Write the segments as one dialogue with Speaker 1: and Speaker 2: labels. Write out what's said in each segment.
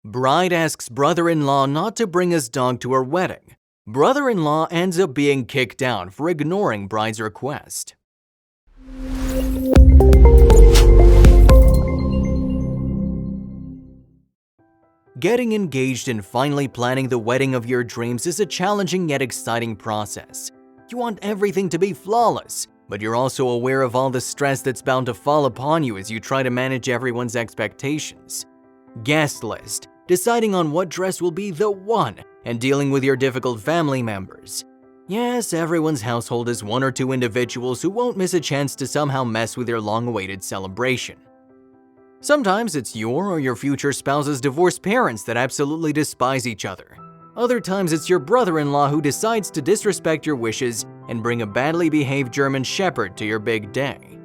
Speaker 1: Bride asks brother-in-law not to bring his dog to her wedding. Brother-in-law ends up being kicked out for ignoring bride's request. Getting engaged and finally planning the wedding of your dreams is a challenging yet exciting process. You want everything to be flawless, but you're also aware of all the stress that's bound to fall upon you as you try to manage everyone's expectations. Guest list, deciding on what dress will be the one, and dealing with your difficult family members. Yes, everyone's household is one or two individuals who won't miss a chance to somehow mess with your long-awaited celebration. Sometimes it's your or your future spouse's divorced parents that absolutely despise each other. Other times it's your brother-in-law who decides to disrespect your wishes and bring a badly behaved German Shepherd to your big day.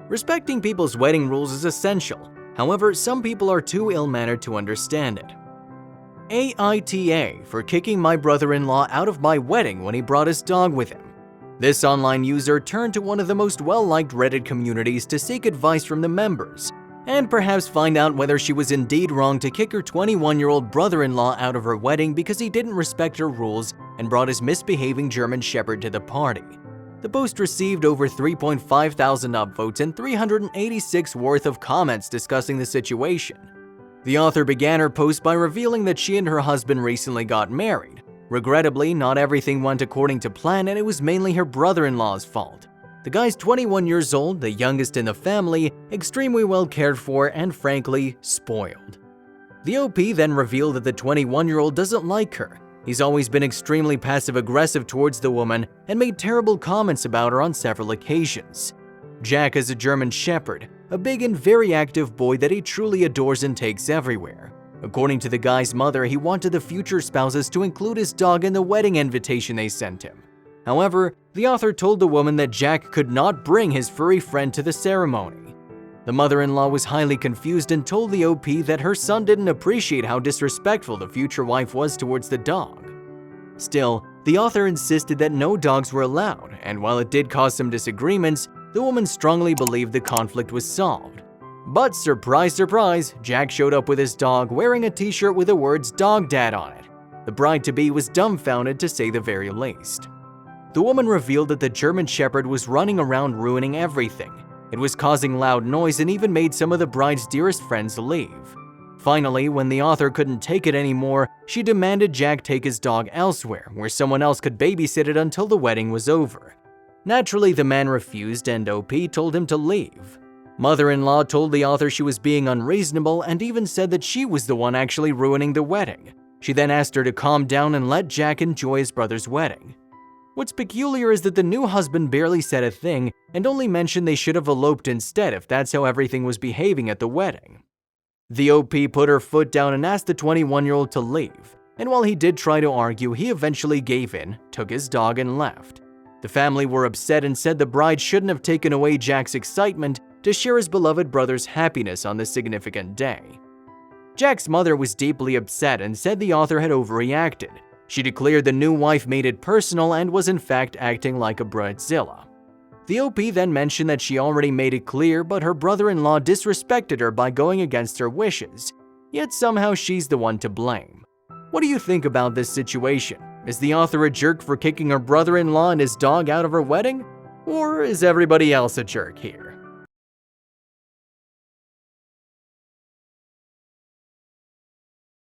Speaker 1: Respecting people's wedding rules is essential. However, some people are too ill-mannered to understand it. AITA for kicking my brother-in-law out of my wedding when he brought his dog with him. This online user turned to one of the most well-liked Reddit communities to seek advice from the members, and perhaps find out whether she was indeed wrong to kick her 21-year-old brother-in-law out of her wedding because he didn't respect her rules and brought his misbehaving German Shepherd to the party. The post received over 3,500 upvotes and 386 worth of comments discussing the situation. The author began her post by revealing that she and her husband recently got married. Regrettably, not everything went according to plan, and it was mainly her brother-in-law's fault. The guy's 21 years old, the youngest in the family, extremely well cared for, and frankly, spoiled. The OP then revealed that the 21-year-old doesn't like her. He's always been extremely passive-aggressive towards the woman and made terrible comments about her on several occasions. Jack is a German Shepherd, a big and very active boy that he truly adores and takes everywhere. According to the guy's mother, he wanted the future spouses to include his dog in the wedding invitation they sent him. However, the author told the woman that Jack could not bring his furry friend to the ceremony. The mother-in-law was highly confused and told the OP that her son didn't appreciate how disrespectful the future wife was towards the dog. Still, the author insisted that no dogs were allowed, and while it did cause some disagreements, the woman strongly believed the conflict was solved. But surprise, surprise, Jack showed up with his dog wearing a t-shirt with the words "Dog Dad" on it. The bride-to-be was dumbfounded, to say the very least. The woman revealed that the German Shepherd was running around ruining everything. It was causing loud noise and even made some of the bride's dearest friends leave. Finally, when the author couldn't take it anymore, she demanded Jack take his dog elsewhere, where someone else could babysit it until the wedding was over. Naturally, the man refused and OP told him to leave. Mother-in-law told the author she was being unreasonable and even said that she was the one actually ruining the wedding. She then asked her to calm down and let Jack enjoy his brother's wedding. What's peculiar is that the new husband barely said a thing and only mentioned they should have eloped instead if that's how everything was behaving at the wedding. The OP put her foot down and asked the 21-year-old to leave, and while he did try to argue, he eventually gave in, took his dog, and left. The family were upset and said the bride shouldn't have taken away Jack's excitement to share his beloved brother's happiness on this significant day. Jack's mother was deeply upset and said the author had overreacted. She declared the new wife made it personal and was in fact acting like a bridezilla. The OP then mentioned that she already made it clear, but her brother-in-law disrespected her by going against her wishes, yet somehow she's the one to blame. What do you think about this situation? Is the author a jerk for kicking her brother-in-law and his dog out of her wedding? Or is everybody else a jerk here?